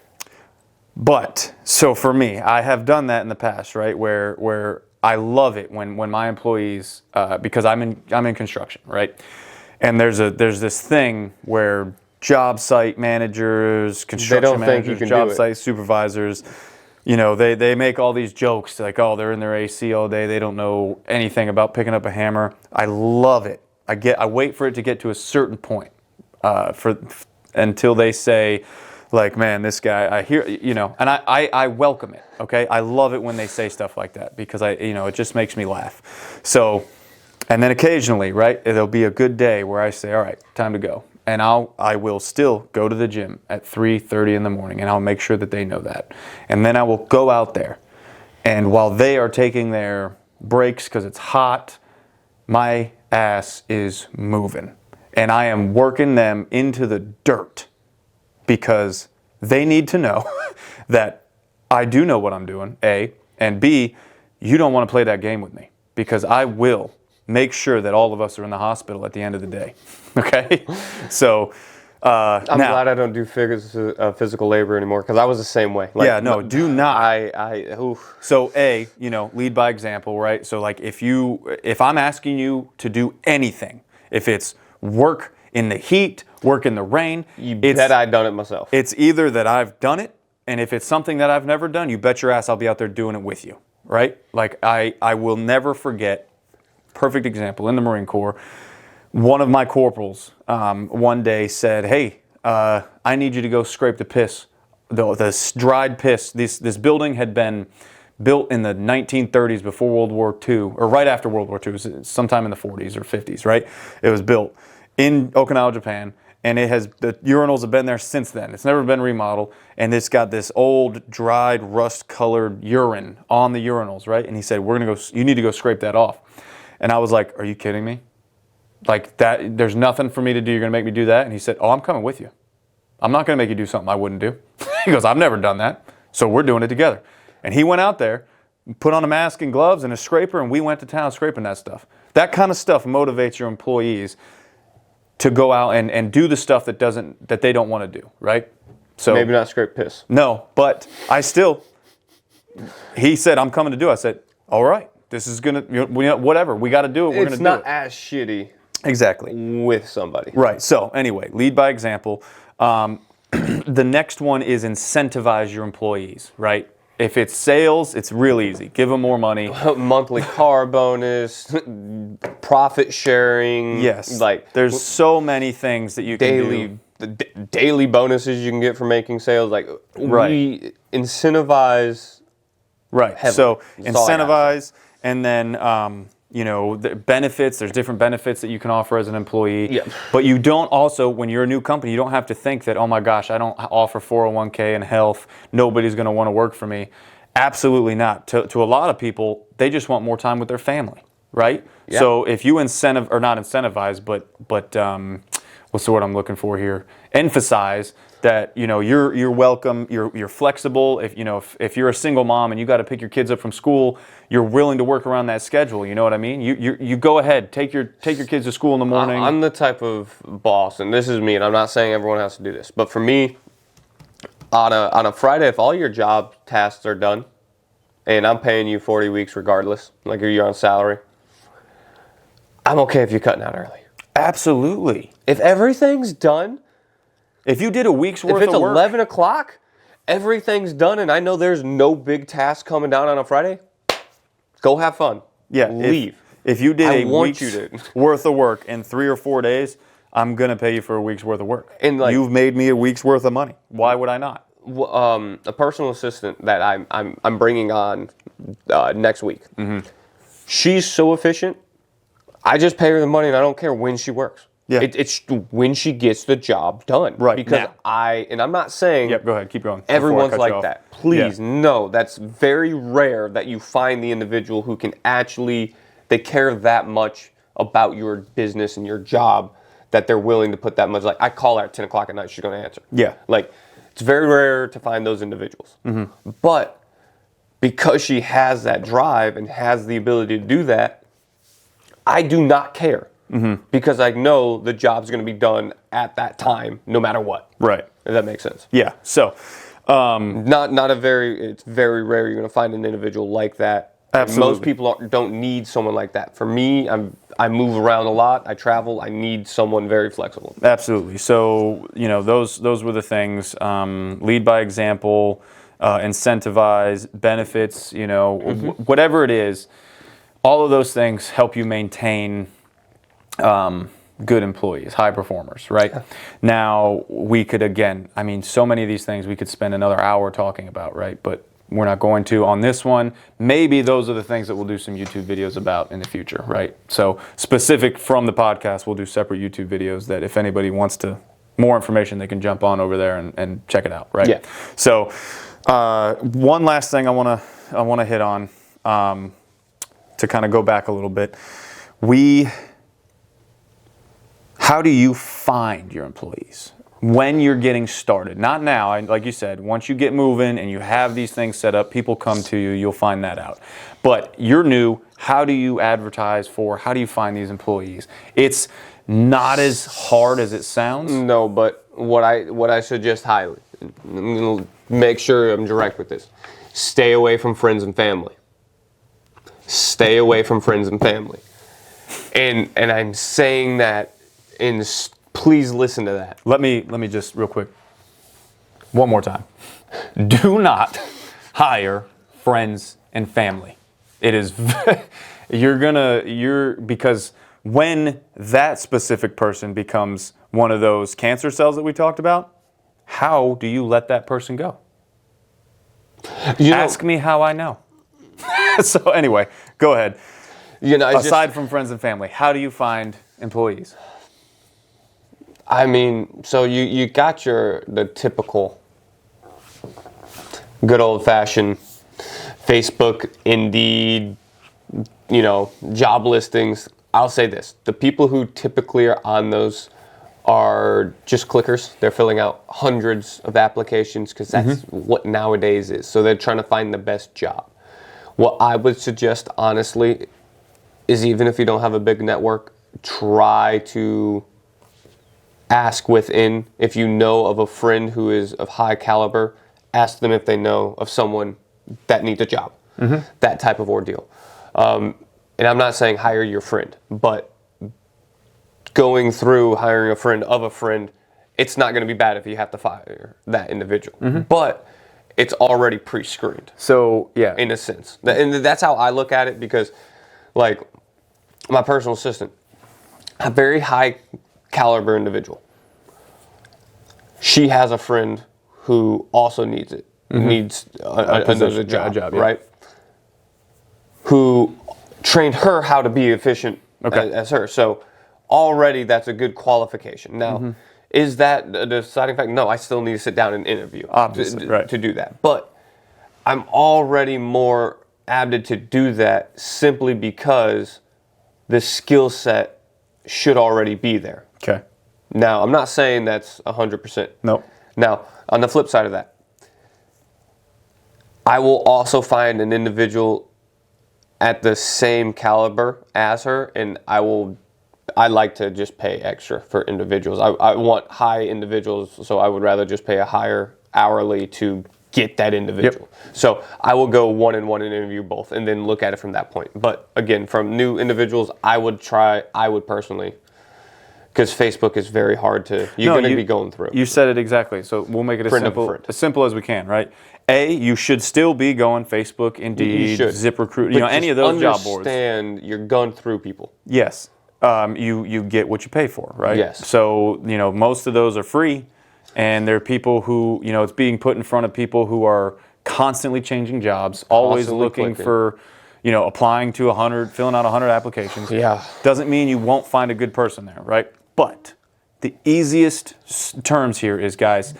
[SPEAKER 1] But so for me, I have done that in the past, right? Where I love it when my employees, because I'm in construction, right? And there's this thing where job site managers, construction managers, job site supervisors, they make all these jokes like, oh, they're in their AC all day. They don't know anything about picking up a hammer. I love it. I wait for it to get to a certain point until they say, like, man, this guy, I hear, and I welcome it. Okay. I love it when they say stuff like that because it just makes me laugh. So, and then occasionally, right, there'll be a good day where I say, all right, time to go. And I will still go to the gym at 3:30 in the morning, and I'll make sure that they know that. And then I will go out there, and while they are taking their breaks because it's hot, my ass is moving. And I am working them into the dirt because they need to know that I do know what I'm doing, A, and B, you don't want to play that game with me because I will make sure that all of us are in the hospital at the end of the day. Okay? So
[SPEAKER 2] I'm glad I don't do physical labor anymore, because I was the same way. Like,
[SPEAKER 1] yeah, no, do not.
[SPEAKER 2] Oof.
[SPEAKER 1] So lead by example, right? So like if I'm asking you to do anything, if it's work in the heat, work in the rain,
[SPEAKER 2] You bet I've done it myself.
[SPEAKER 1] it's either that I've done it, and if it's something that I've never done, you bet your ass I'll be out there doing it with you, right? Like I will never forget, perfect example, in the Marine Corps, one of my corporals one day said, hey, I need you to go scrape the piss, the dried piss. This building had been built in the 1930s before World War II, or right after World War II, sometime in the 40s or 50s, right? It was built in Okinawa, Japan, and the urinals have been there since then. It's never been remodeled, and it's got this old, dried, rust-colored urine on the urinals, right? And he said, you need to go scrape that off. And I was like, are you kidding me? Like that, there's nothing for me to do. You're going to make me do that? And he said, oh, I'm coming with you. I'm not going to make you do something I wouldn't do. He goes, I've never done that. So we're doing it together. And he went out there, put on a mask and gloves and a scraper, and we went to town scraping that stuff. That kind of stuff motivates your employees to go out and do the stuff that they don't want to do, right? So
[SPEAKER 2] Maybe not scrape piss.
[SPEAKER 1] No, but he said, I'm coming to do it. I said, all right, this is going to, whatever, we got to do it, we're going to do it.
[SPEAKER 2] It's not as shitty.
[SPEAKER 1] Exactly.
[SPEAKER 2] With somebody.
[SPEAKER 1] Right. So anyway, lead by example. The next one is incentivize your employees, right? If it's sales, it's real easy. Give them more money.
[SPEAKER 2] Monthly car bonus, profit sharing.
[SPEAKER 1] Yes.
[SPEAKER 2] Like
[SPEAKER 1] there's so many things that you can do.
[SPEAKER 2] Daily bonuses you can get for making sales. Like we incentivize.
[SPEAKER 1] Right.
[SPEAKER 2] Heavily.
[SPEAKER 1] So
[SPEAKER 2] That's all I got.
[SPEAKER 1] incentivize, and then the benefits. There's different benefits that you can offer as an employee.
[SPEAKER 2] Yeah.
[SPEAKER 1] But you don't also, when you're a new company, you don't have to think that, oh my gosh, I don't offer 401k and health. Nobody's going to want to work for me. Absolutely not. To a lot of people, they just want more time with their family, right?
[SPEAKER 2] Yeah.
[SPEAKER 1] So if you not incentivize, but what's the word I'm looking for here? Emphasize that you're welcome, you're flexible. If you're a single mom and you got to pick your kids up from school, you're willing to work around that schedule. You know what I mean? You go ahead, take your kids to school in the morning.
[SPEAKER 2] I'm the type of boss, and this is me, and I'm not saying everyone has to do this, but for me, on a Friday, if all your job tasks are done, and I'm paying you 40 weeks regardless, like you're on salary, I'm okay if you're cutting out early.
[SPEAKER 1] Absolutely.
[SPEAKER 2] If everything's done.
[SPEAKER 1] If you did a week's worth
[SPEAKER 2] If it's
[SPEAKER 1] of work,
[SPEAKER 2] 11 o'clock, everything's done, and I know there's no big task coming down on a Friday, go have fun.
[SPEAKER 1] yeah,
[SPEAKER 2] Leave.
[SPEAKER 1] If you did
[SPEAKER 2] I
[SPEAKER 1] a
[SPEAKER 2] want
[SPEAKER 1] week's
[SPEAKER 2] you to.
[SPEAKER 1] worth of work in 3 or 4 days, I'm gonna pay you for a week's worth of work.
[SPEAKER 2] And
[SPEAKER 1] you've made me a week's worth of money. Why would I not?
[SPEAKER 2] A personal assistant that I'm bringing on next week. Mm-hmm. She's so efficient. I just pay her the money, and I don't care when she works.
[SPEAKER 1] Yeah.
[SPEAKER 2] It's when she gets the job done.
[SPEAKER 1] Right.
[SPEAKER 2] Because I'm not saying.
[SPEAKER 1] Yep. Go ahead. Keep going.
[SPEAKER 2] Everyone's like that. Please, no. That's very rare that you find the individual who can actually, they care that much about your business and your job that they're willing to put that much. Like, I call her at 10 o'clock at night, she's going to answer.
[SPEAKER 1] Yeah.
[SPEAKER 2] Like, it's very rare to find those individuals. Mm-hmm. But because she has that drive and has the ability to do that, I do not care. Mm-hmm. Because I know the job's going to be done at that time, no matter what.
[SPEAKER 1] Right.
[SPEAKER 2] If that makes sense.
[SPEAKER 1] Yeah. So,
[SPEAKER 2] it's very rare you're going to find an individual like that.
[SPEAKER 1] Absolutely.
[SPEAKER 2] Most people don't need someone like that. For me, I move around a lot. I travel. I need someone very flexible.
[SPEAKER 1] Absolutely. So, those were the things. Lead by example, incentivize, benefits, whatever it is. All of those things help you maintain good employees, high performers, right? Now, we could, so many of these things we could spend another hour talking about, right? But we're not going to on this one. Maybe those are the things that we'll do some YouTube videos about in the future, right? So specific from the podcast, we'll do separate YouTube videos that if anybody wants more information, they can jump on over there and check it out, right?
[SPEAKER 2] Yeah.
[SPEAKER 1] So one last thing I want to hit on to kind of go back a little bit. How do you find your employees when you're getting started? Not now, like you said, once you get moving and you have these things set up, people come to you, you'll find that out. But you're new, how do you advertise how do you find these employees? It's not as hard as it sounds.
[SPEAKER 2] No, but what I suggest highly, I'm going to make sure I'm direct with this. Stay away from friends and family. Stay away from friends and family. And I'm saying that please listen to that.
[SPEAKER 1] Let me just real quick. One more time. Do not hire friends and family. It is because when that specific person becomes one of those cancer cells that we talked about, how do you let that person go? Ask me how I know. So anyway, go ahead. Aside from friends and family, how do you find employees?
[SPEAKER 2] I mean, so you got the typical good old-fashioned Facebook, Indeed, job listings. I'll say this. The people who typically are on those are just clickers. They're filling out hundreds of applications because that's what nowadays is. So they're trying to find the best job. What I would suggest, honestly, is even if you don't have a big network, try to ask within. If you know of a friend who is of high caliber, ask them if they know of someone that needs a job. That type of ordeal. And I'm not saying hire your friend, but going through hiring a friend of a friend, it's not going to be bad if you have to fire that individual. But it's already pre-screened.
[SPEAKER 1] So, yeah.
[SPEAKER 2] In a sense. And that's how I look at it because, like, my personal assistant, a very high caliber individual. She has a friend who also needs it, needs another job, right? Who trained her how to be efficient as her. So already that's a good qualification. Now, is that the deciding factor? No, I still need to sit down and interview to do that. But I'm already more apt to do that simply because the skill set should already be there.
[SPEAKER 1] Okay.
[SPEAKER 2] Now, I'm not saying that's 100%.
[SPEAKER 1] No.
[SPEAKER 2] Now, on the flip side of that, I will also find an individual at the same caliber as her, and I like to just pay extra for individuals. I want high individuals, so I would rather just pay a higher hourly to get that individual. So I will go one-on-one and interview both, and then look at it from that point. But again, from new individuals, I would personally, because Facebook is very hard you're going to be going through.
[SPEAKER 1] You said it exactly. So we'll make it as simple as we can, right? You should still be going Facebook, Indeed, ZipRecruiter, any of those job boards.
[SPEAKER 2] Understand you're going through people.
[SPEAKER 1] Yes. You get what you pay for, right?
[SPEAKER 2] Yes.
[SPEAKER 1] So, most of those are free, and there are people who, it's being put in front of people who are constantly changing jobs, always looking for, applying to 100, filling out 100 applications.
[SPEAKER 2] Yeah.
[SPEAKER 1] Doesn't mean you won't find a good person there, right? But the easiest terms here is, guys,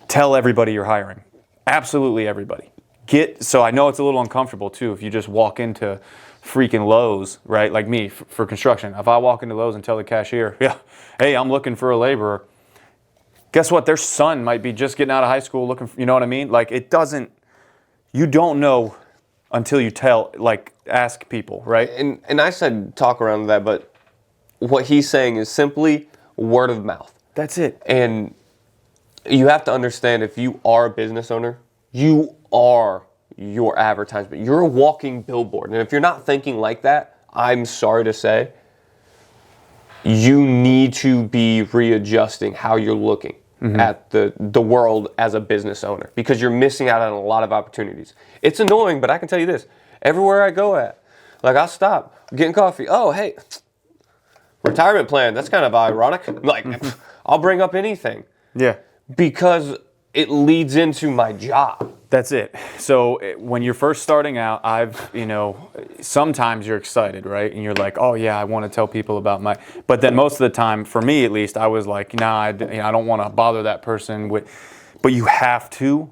[SPEAKER 1] tell everybody you're hiring. Absolutely everybody. So I know it's a little uncomfortable too if you just walk into freaking Lowe's, right? Like me for construction. If I walk into Lowe's and tell the cashier, hey, I'm looking for a laborer. Guess what? Their son might be just getting out of high school looking for, you know what I mean? Like you don't know until you ask people, right?
[SPEAKER 2] And I said talk around that, but what he's saying is simply word of mouth.
[SPEAKER 1] That's it.
[SPEAKER 2] And you have to understand, if you are a business owner, you are your advertisement. You're a walking billboard. And if you're not thinking like that, I'm sorry to say, you need to be readjusting how you're looking at the world as a business owner, because you're missing out on a lot of opportunities. It's annoying, but I can tell you this. Everywhere I go I'll stop, getting coffee. Oh, hey, retirement plan. That's kind of ironic. I'll bring up anything.
[SPEAKER 1] Yeah.
[SPEAKER 2] Because it leads into my job.
[SPEAKER 1] That's it. So when you're first starting out, sometimes you're excited, right? And you're like, oh yeah, I want to tell people about but then most of the time, for me at least, I was like, nah, I don't want to bother that person but you have to,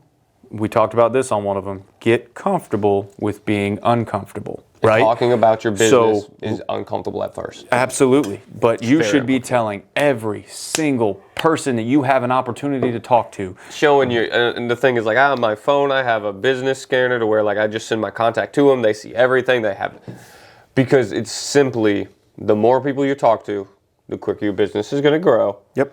[SPEAKER 1] we talked about this on one of them, get comfortable with being uncomfortable, right?
[SPEAKER 2] Talking about your business is uncomfortable at first.
[SPEAKER 1] Absolutely. But you should be telling every single person that you have an opportunity to talk to.
[SPEAKER 2] Showing you, and the thing is, on my phone, I have a business scanner to where, I just send my contact to them. They see everything. They have it. Because it's simply, the more people you talk to, the quicker your business is going to grow.
[SPEAKER 1] Yep.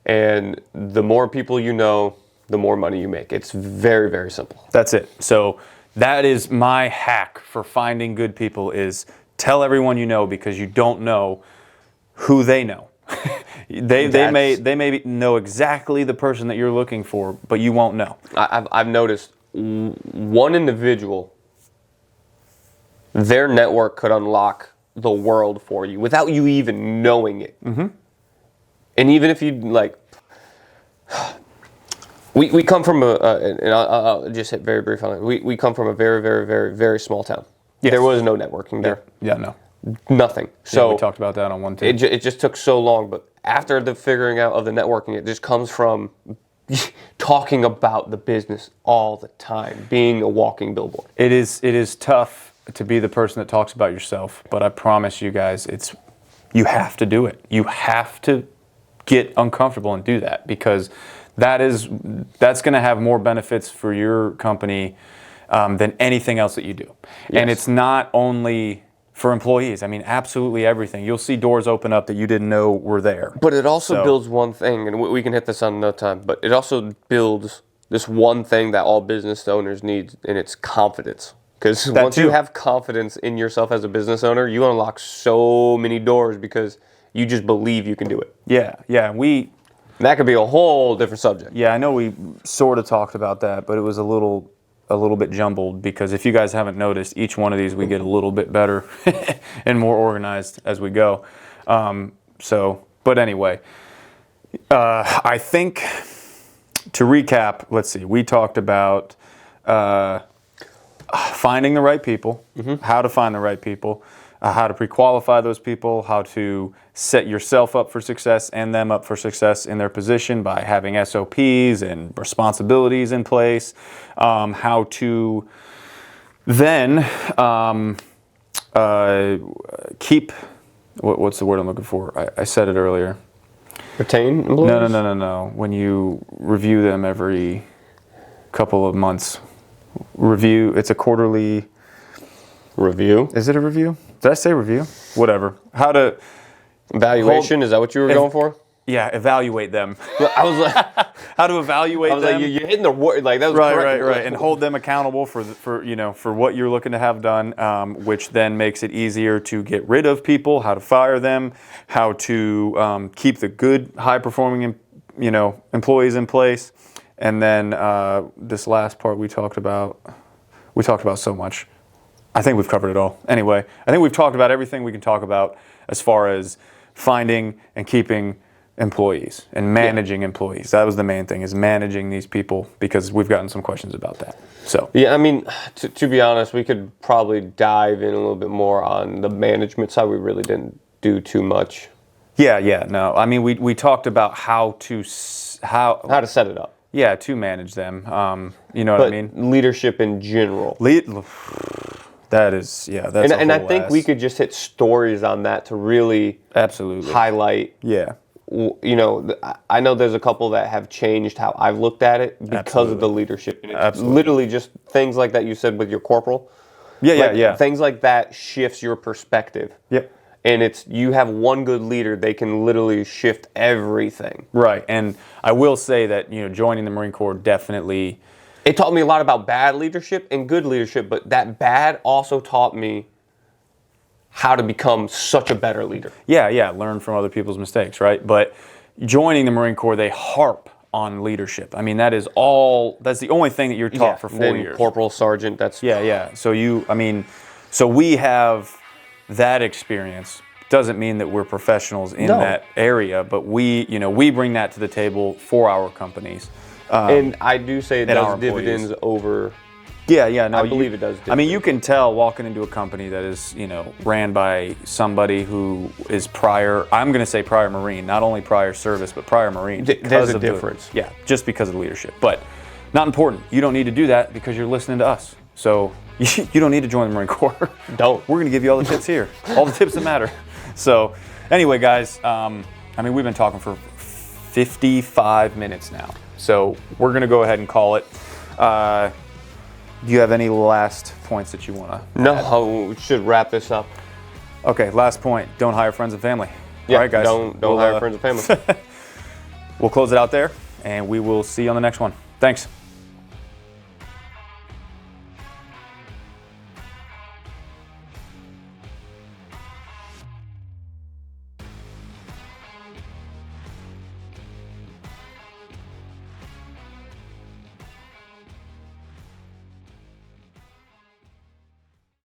[SPEAKER 2] And the more people you know, the more money you make. It's very, very simple.
[SPEAKER 1] That's it. So that is my hack for finding good people is tell everyone you know, because you don't know who they know. they may know exactly the person that you're looking for, but you won't know.
[SPEAKER 2] I've noticed one individual, their network could unlock the world for you without you even knowing it. Mm-hmm. And even if you like, we come from and I'll just hit very brief on it. We come from a very, very, very, very small town. Yes. There was no networking there.
[SPEAKER 1] Yeah, no.
[SPEAKER 2] Nothing. So
[SPEAKER 1] we talked about that on one too.
[SPEAKER 2] It just took so long, but after the figuring out of the networking, it just comes from talking about the business all the time, being a walking billboard.
[SPEAKER 1] It is tough to be the person that talks about yourself, but I promise you guys, you have to do it. You have to get uncomfortable and do that, because that's going to have more benefits for your company than anything else that you do. Yes. And it's not only for employees. I mean, absolutely everything. You'll see doors open up that you didn't know were there.
[SPEAKER 2] But it also builds one thing, and we can hit this on another time, but it also builds this one thing that all business owners need, and it's confidence. Because once you have confidence in yourself as a business owner, you unlock so many doors because you just believe you can do it.
[SPEAKER 1] Yeah.
[SPEAKER 2] That could be a whole different subject.
[SPEAKER 1] Yeah, I know we sort of talked about that, but it was a little bit jumbled, because if you guys haven't noticed, each one of these we get a little bit better and more organized as we go. But anyway, I think to recap, let's see, we talked about finding the right people, how to find the right people, how to pre-qualify those people, how to set yourself up for success and them up for success in their position by having SOPs and responsibilities in place, how to then keep, what's the word I'm looking for? I said it earlier.
[SPEAKER 2] Retain employees?
[SPEAKER 1] No. When you review them every couple of months. It's a quarterly
[SPEAKER 2] review.
[SPEAKER 1] Is it a review? Did I say review? Whatever. How to
[SPEAKER 2] evaluation? Is that what you were going for?
[SPEAKER 1] Yeah, evaluate them.
[SPEAKER 2] I was like,
[SPEAKER 1] how to evaluate them.
[SPEAKER 2] Like, you're hitting the word. Like that was
[SPEAKER 1] right, and hold them accountable for what you're looking to have done, which then makes it easier to get rid of people, how to fire them, how to keep the good, high performing, employees in place. And then this last part we talked about so much. I think we've covered it all. Anyway, I think we've talked about everything we can talk about as far as finding and keeping employees and managing employees. That was the main thing, is managing these people, because we've gotten some questions about that. So
[SPEAKER 2] yeah, I mean, to be honest, we could probably dive in a little bit more on the management side. We really didn't do too much.
[SPEAKER 1] Yeah. No, I mean, we talked about how to
[SPEAKER 2] set it up.
[SPEAKER 1] Yeah, to manage them. What I mean?
[SPEAKER 2] Leadership in general.
[SPEAKER 1] That's
[SPEAKER 2] and I think we could just hit stories on that to really
[SPEAKER 1] absolutely
[SPEAKER 2] highlight.
[SPEAKER 1] Yeah.
[SPEAKER 2] I know there's a couple that have changed how I've looked at it because of the leadership. And it's literally just things like that you said with your corporal.
[SPEAKER 1] Yeah.
[SPEAKER 2] Things like that shifts your perspective.
[SPEAKER 1] Yep.
[SPEAKER 2] And you have one good leader, they can literally shift everything.
[SPEAKER 1] Right. And I will say that, joining the Marine Corps definitely...
[SPEAKER 2] It taught me a lot about bad leadership and good leadership, but that bad also taught me how to become such a better leader.
[SPEAKER 1] Yeah. Learn from other people's mistakes, right? But joining the Marine Corps, they harp on leadership. I mean, that's the only thing that you're taught for 4 years.
[SPEAKER 2] Corporal, sergeant, that's...
[SPEAKER 1] Yeah. So we have that experience. Doesn't mean that we're professionals in that area, but we bring that to the table for our companies.
[SPEAKER 2] And I do say it does dividends over.
[SPEAKER 1] Yeah. No,
[SPEAKER 2] I believe it does dividends.
[SPEAKER 1] I mean, you can tell walking into a company that is, ran by somebody who is prior Marine, not only prior service, but prior Marine.
[SPEAKER 2] There's a difference.
[SPEAKER 1] Just because of the leadership. But not important. You don't need to do that because you're listening to us. So you don't need to join the Marine Corps.
[SPEAKER 2] Don't.
[SPEAKER 1] We're going to give you all the tips here. All the tips that matter. So anyway, guys, we've been talking for 55 minutes now. So we're going to go ahead and call it. Do you have any last points that you want to
[SPEAKER 2] No, we should wrap this up.
[SPEAKER 1] Okay, last point. Don't hire friends and family.
[SPEAKER 2] Yeah,
[SPEAKER 1] all right, guys.
[SPEAKER 2] Don't hire friends and family.
[SPEAKER 1] we'll close it out there, and we will see you on the next one. Thanks.